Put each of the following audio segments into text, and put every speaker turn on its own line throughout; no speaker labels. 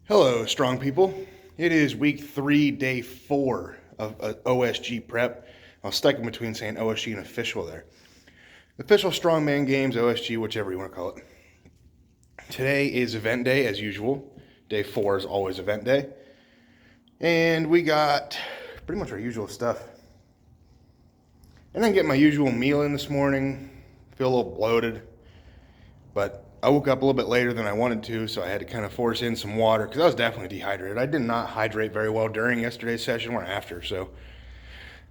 Hello, strong people. It is week 3, day 4 of OSG prep. I was stuck in between saying OSG and official there. Official Strongman Games, OSG, whichever you want to call it. Today is event day as usual. Day 4 is always event day. And we got pretty much our usual stuff. I didn't get my usual meal in this morning. Feel a little bloated. But I woke up a little bit later than I wanted to, so I had to kind of force in some water because I was definitely dehydrated. I did not hydrate very well during yesterday's session or after, so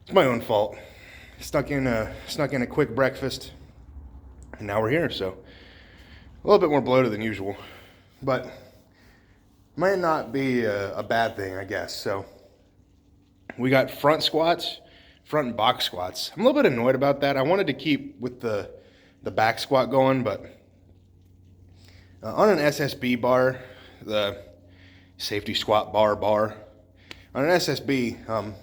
it's my own fault. Snuck in a quick breakfast, and now we're here. So a little bit more bloated than usual, but might not be a bad thing, I guess. So we got front squats, front and box squats. I'm a little bit annoyed about that. I wanted to keep with the back squat going, but on an SSB bar, the safety squat bar, on an SSB,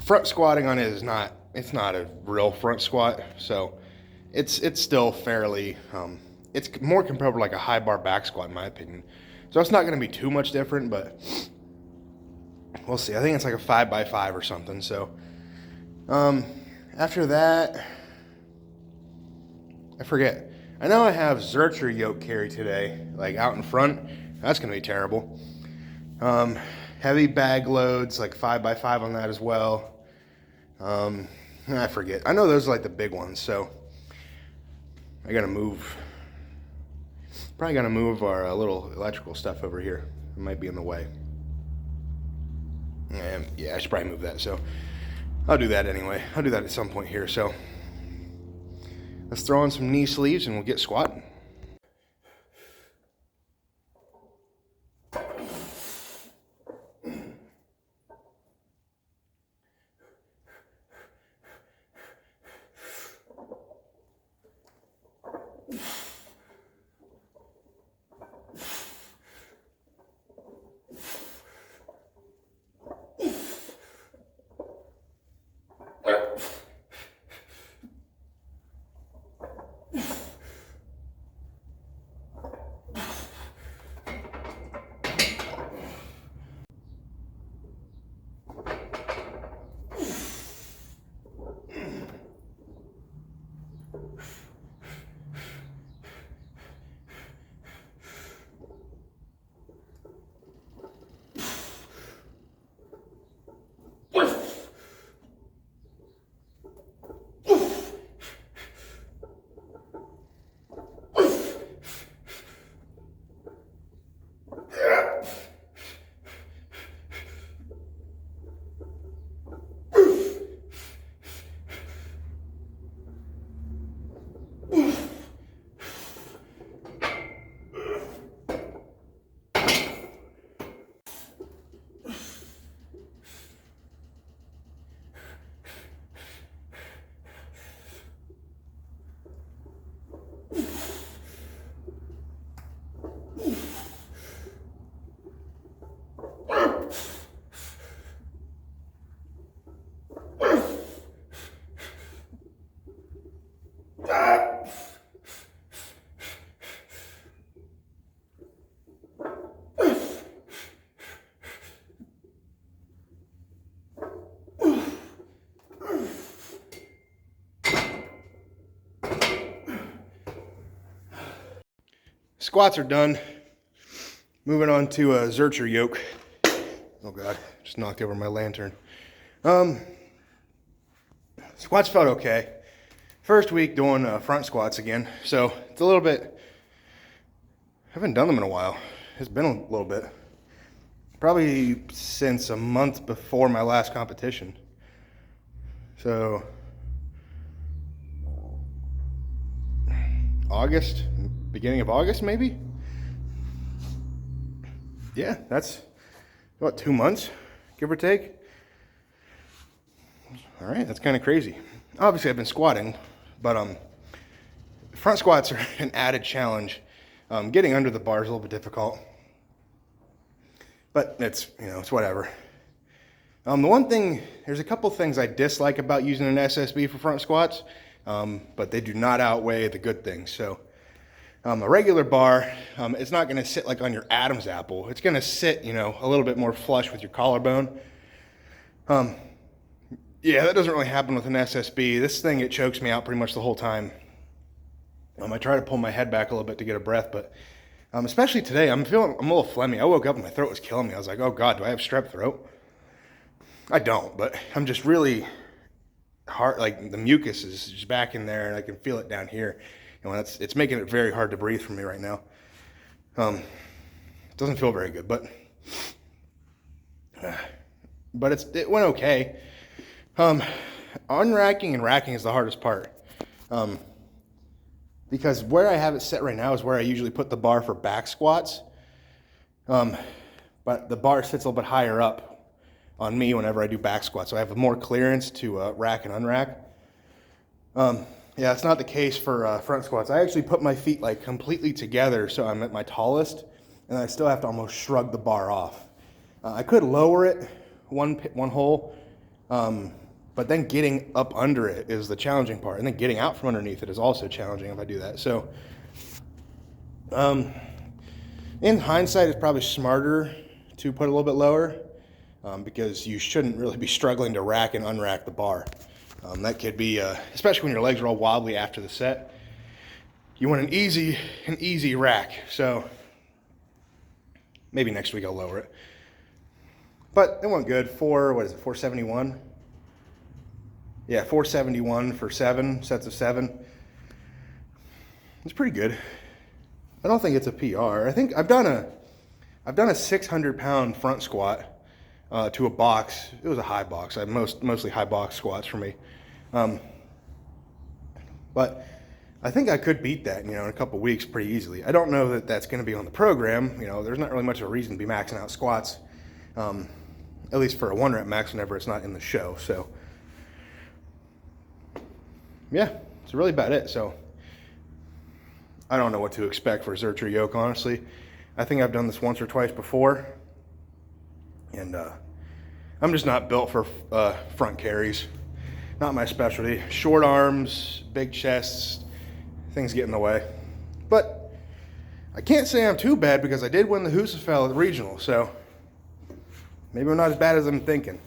front squatting on it is not a real front squat, so it's still fairly, it's more comparable to like a high bar back squat in my opinion. So it's not going to be too much different, but we'll see. I think it's like a 5x5 or something. So after that, I forget. I know I have zercher yoke carry today, like out in front. That's going to be terrible. Heavy bag loads, like 5x5 on that as well. I forget. I know those are like the big ones, so I got to move. Probably got to move our little electrical stuff over here. It might be in the way. Yeah, I should probably move that, so I'll do that anyway. I'll do that at some point here, so let's throw on some knee sleeves and we'll get squatting. Squats are done. Moving on to a zercher yoke. Oh God, just knocked over my lantern. Squats felt okay. First week doing front squats again, so it's a little bit, I haven't done them in a while. It's been a little bit. Probably since a month before my last competition. So August, beginning of August maybe? Yeah, that's about 2 months, give or take. All right, that's kind of crazy. Obviously I've been squatting, but front squats are an added challenge. Getting under the bar is a little bit difficult, but it's whatever. The one thing, there's a couple things I dislike about using an SSB for front squats, but they do not outweigh the good things. So A regular bar, it's not going to sit like on your Adam's apple. It's going to sit, you know, a little bit more flush with your collarbone. Yeah, that doesn't really happen with an SSB. This thing, it chokes me out pretty much the whole time. I try to pull my head back a little bit to get a breath, but especially today, I'm a little phlegmy. I woke up and my throat was killing me. I was like, oh God, do I have strep throat? I don't, but I'm just really hard, like the mucus is just back in there and I can feel it down here. You know, it's making it very hard to breathe for me right now. It doesn't feel very good, but it went okay. Unracking and racking is the hardest part. Because where I have it set right now is where I usually put the bar for back squats. But the bar sits a little bit higher up on me whenever I do back squats, so I have more clearance to rack and unrack. Yeah, it's not the case for front squats. I actually put my feet like completely together so I'm at my tallest, and I still have to almost shrug the bar off. I could lower it one hole, but then getting up under it is the challenging part, and then getting out from underneath it is also challenging if I do that. So, in hindsight, it's probably smarter to put a little bit lower because you shouldn't really be struggling to rack and unrack the bar. That could be, especially when your legs are all wobbly after the set. You want an easy rack. So maybe next week I'll lower it. But it went good. 471? Yeah, 471 for 7 sets of 7. It's pretty good. I don't think it's a PR. I think I've done a 600-pound front squat to a box. It was a high box. I have mostly high box squats for me. But I think I could beat that, you know, in a couple weeks pretty easily. I don't know that that's going to be on the program. You know, there's not really much of a reason to be maxing out squats, at least for a 1 rep max whenever it's not in the show. So, yeah, that's really about it. So, I don't know what to expect for zercher yoke, honestly. I think I've done this once or twice before, and I'm just not built for front carries. Not my specialty. Short arms, big chests, things get in the way. But I can't say I'm too bad because I did win the Husafell at the regional, so maybe I'm not as bad as I'm thinking.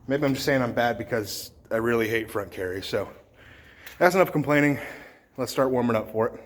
Maybe I'm just saying I'm bad because I really hate front carries. So that's enough complaining. Let's start warming up for it.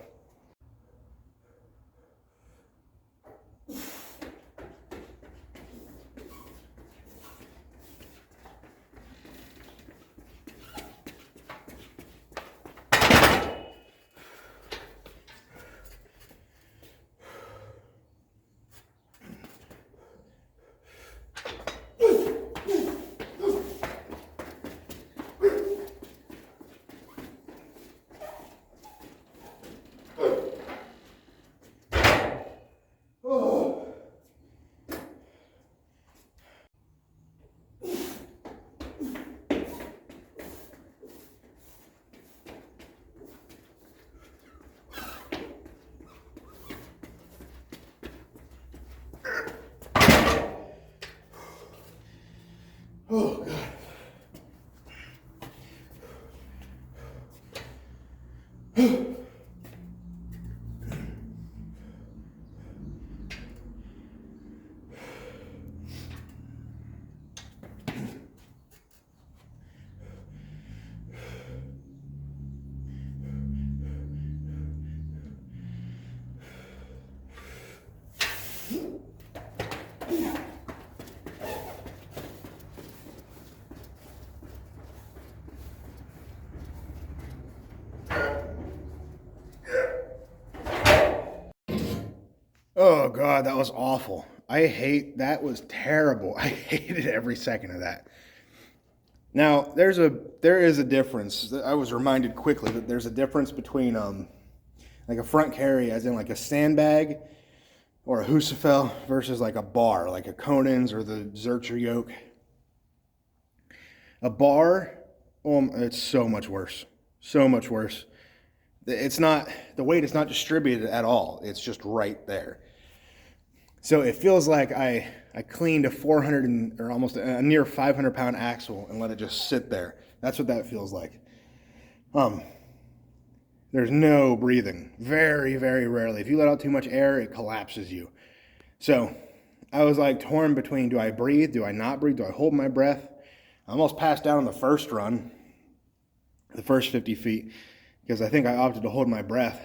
Oh, God. Oh God, that was awful. That was terrible. I hated every second of that. Now, there is a difference. I was reminded quickly that there's a difference between like a front carry, as in like a sandbag or a Husafell, versus like a bar, like a Conan's or the zercher yoke. A bar, it's so much worse. So much worse. The weight is not distributed at all. It's just right there. So it feels like I cleaned a 400 or almost a near 500 pound axle and let it just sit there. That's what that feels like. There's no breathing. Very, very rarely. If you let out too much air, it collapses you. So I was like torn between, do I breathe? Do I not breathe? Do I hold my breath? I almost passed out on the first run, the first 50 feet, because I think I opted to hold my breath.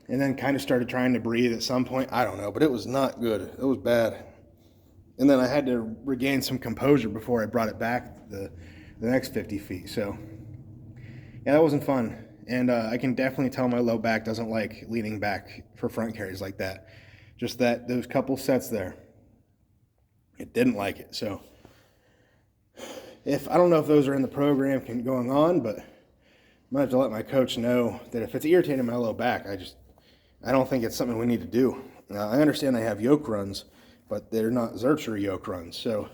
And then kind of started trying to breathe at some point. I don't know, but it was not good. It was bad. And then I had to regain some composure before I brought it back the next 50 feet. So yeah, that wasn't fun. And I can definitely tell my low back doesn't like leaning back for front carries like that. Just that those couple sets there, it didn't like it. So I don't know if those are in the program going on, but I might have to let my coach know that if it's irritating my low back, I don't think it's something we need to do. I understand they have yoke runs, but they're not zercher yoke runs. So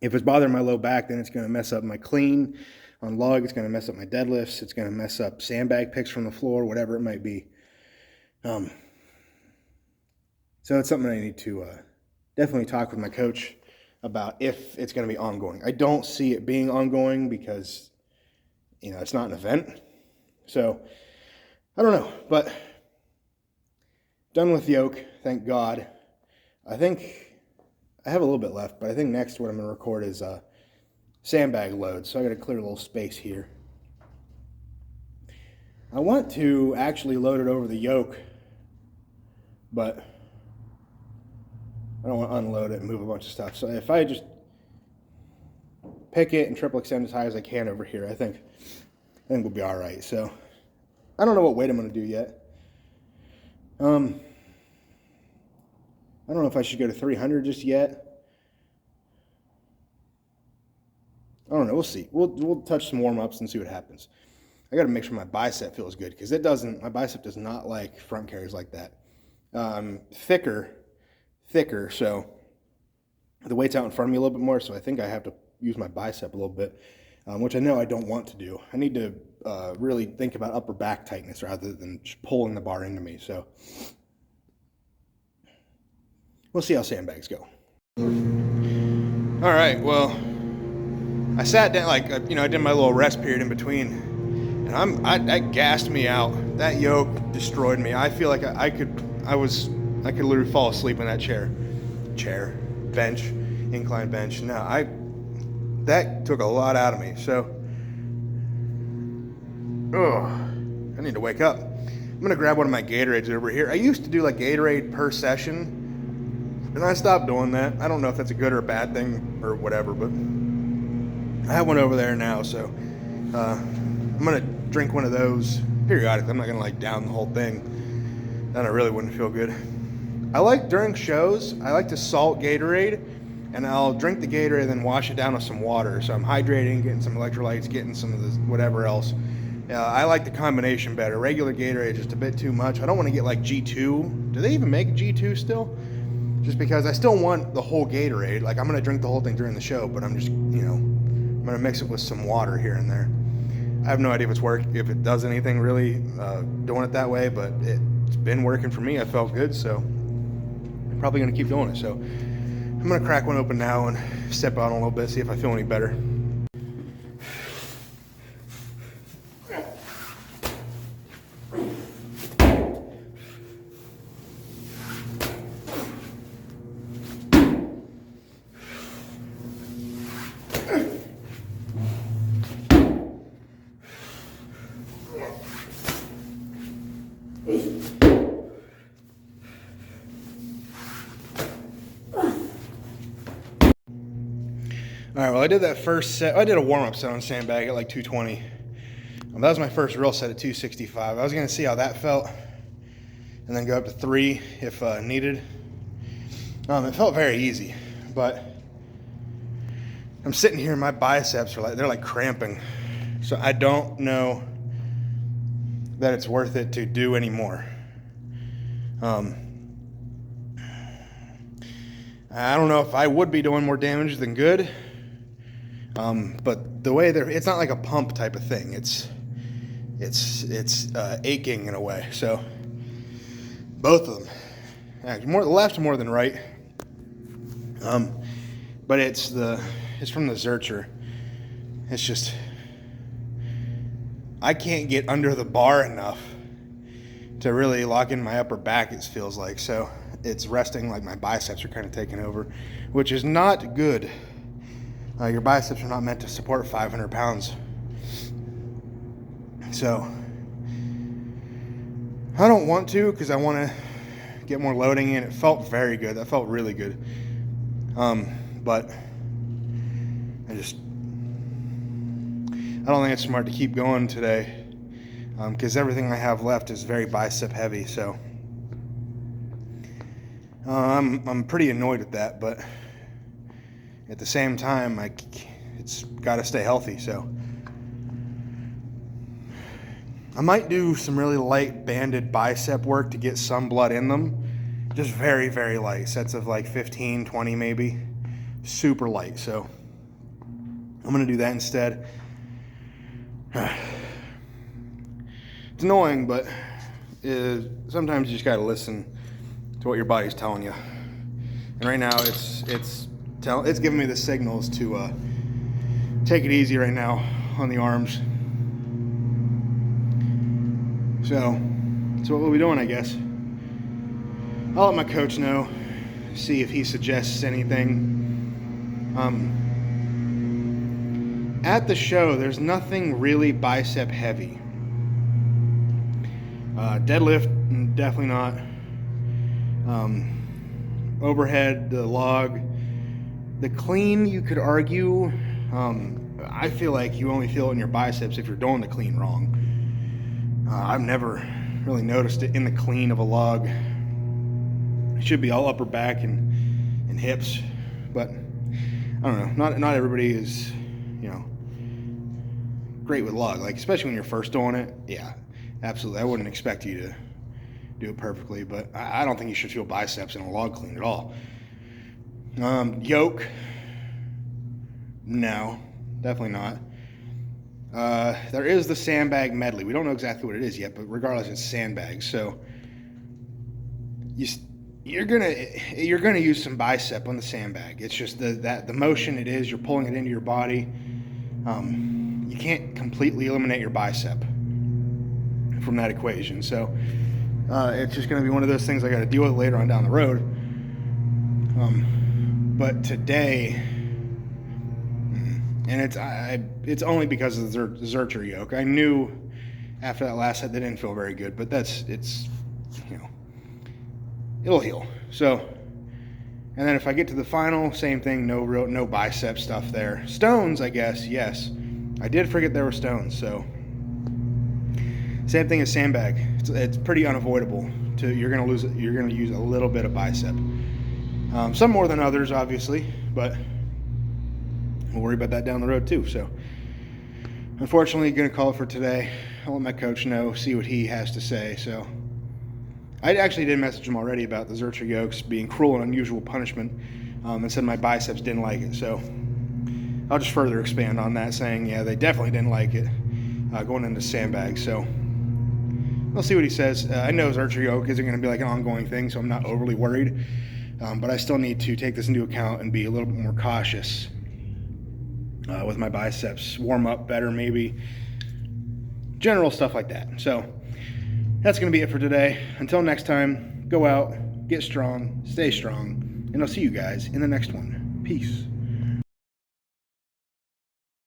if it's bothering my low back, then it's going to mess up my clean on lug. It's going to mess up my deadlifts. It's going to mess up sandbag picks from the floor, whatever it might be. So it's something I need to definitely talk with my coach about if it's going to be ongoing. I don't see it being ongoing because, it's not an event. So I don't know, but done with yoke, thank God. I think I have a little bit left, but I think next what I'm going to record is sandbag load. So I got to clear a little space here. I want to actually load it over the yoke, but I don't want to unload it and move a bunch of stuff. So if I just pick it and triple extend as high as I can over here, I think we'll be all right. So I don't know what weight I'm going to do yet. I don't know if I should go to 300 just yet. I don't know. We'll see. We'll touch some warm-ups and see what happens. I got to make sure my bicep feels good because my bicep does not like front carries like that. Thicker, so the weight's out in front of me a little bit more, so I think I have to use my bicep a little bit, which I know I don't want to do. I need to really think about upper back tightness rather than just pulling the bar into me. So we'll see how sandbags go. All right, well, I sat down, I did my little rest period in between, and that gassed me out. That yoke destroyed me. I feel like I could literally fall asleep in that bench, incline bench. No, that took a lot out of me. So, I need to wake up. I'm gonna grab one of my Gatorades over here. I used to do like Gatorade per session, and I stopped doing that. I don't know if that's a good or a bad thing or whatever, but I have one over there now. So, I'm gonna drink one of those periodically. I'm not gonna down the whole thing. Then I really wouldn't feel good. During shows, I like to salt Gatorade, and I'll drink the Gatorade and then wash it down with some water. So I'm hydrating, getting some electrolytes, getting some of this whatever else. I like the combination better. Regular Gatorade is just a bit too much. I don't want to get like G2. Do they even make G2 still? Just because I still want the whole Gatorade. I'm going to drink the whole thing during the show, but I'm just, I'm going to mix it with some water here and there. I have no idea if it does anything really doing it that way, but it's been working for me. I felt good, so I'm probably going to keep doing it. So I'm going to crack one open now and step out a little bit, see if I feel any better. All right, well, I did that first set. I did a warm-up set on sandbag at 220. That was my first real set at 265. I was going to see how that felt and then go up to 3 if needed. It felt very easy, but I'm sitting here and my biceps are they're cramping. So I don't know that it's worth it to do anymore. I don't know if I would be doing more damage than good. But the way it's not like a pump type of thing. It's aching in a way. So both of them, actually, more left more than right. But it's from the zercher. It's just, I can't get under the bar enough to really lock in my upper back, it feels like. So it's resting, like my biceps are kind of taking over, which is not good. Your biceps are not meant to support 500 pounds. So I don't want to, because I want to get more loading in. It felt very good. That felt really good. But I don't think it's smart to keep going today, because everything I have left is very bicep heavy. So I'm pretty annoyed at that, but at the same time, it's got to stay healthy. So I might do some really light banded bicep work to get some blood in them. Just very, very light. Sets of like 15, 20 maybe. Super light. So I'm going to do that instead. It's annoying, but sometimes you just got to listen to what your body's telling you. And right now it's giving me the signals to take it easy right now on the arms. So that's what we'll be doing, I guess. I'll let my coach know, see if he suggests anything. At the show, there's nothing really bicep heavy. Deadlift, definitely not. Overhead, the log. The clean, you could argue. I feel like you only feel it in your biceps if you're doing the clean wrong. I've never really noticed it in the clean of a log. It should be all upper back and hips, but I don't know. Not everybody is, great with log. Like, especially when you're first doing it. Yeah, absolutely. I wouldn't expect you to do it perfectly, but I don't think you should feel biceps in a log clean at all. Yoke, no, definitely not. There is the sandbag medley. We don't know exactly what it is yet, but regardless, it's sandbags. So you're gonna use some bicep on the sandbag. It's just the motion it is. You're pulling it into your body. You can't completely eliminate your bicep from that equation. So it's just gonna be one of those things I got to deal with later on down the road. But today, and it's only because of the zercher yoke. I knew after that last set they didn't feel very good, but it'll heal. So, and then if I get to the final, same thing, no bicep stuff there. Stones, I guess, yes. I did forget there were stones, so same thing as sandbag. It's pretty unavoidable. You're gonna use a little bit of bicep. Some more than others, obviously, but we'll worry about that down the road too. So, unfortunately, going to call it for today. I'll let my coach know, see what he has to say. So, I actually did message him already about the zercher yokes being cruel and unusual punishment, and said my biceps didn't like it. So, I'll just further expand on that, saying, yeah, they definitely didn't like it going into sandbags. So, we'll see what he says. I know zercher yoke isn't going to be like an ongoing thing, so I'm not overly worried. But I still need to take this into account and be a little bit more cautious with my biceps. Warm up better, maybe. General stuff like that. So that's going to be it for today. Until next time, go out, get strong, stay strong, and I'll see you guys in the next one. Peace.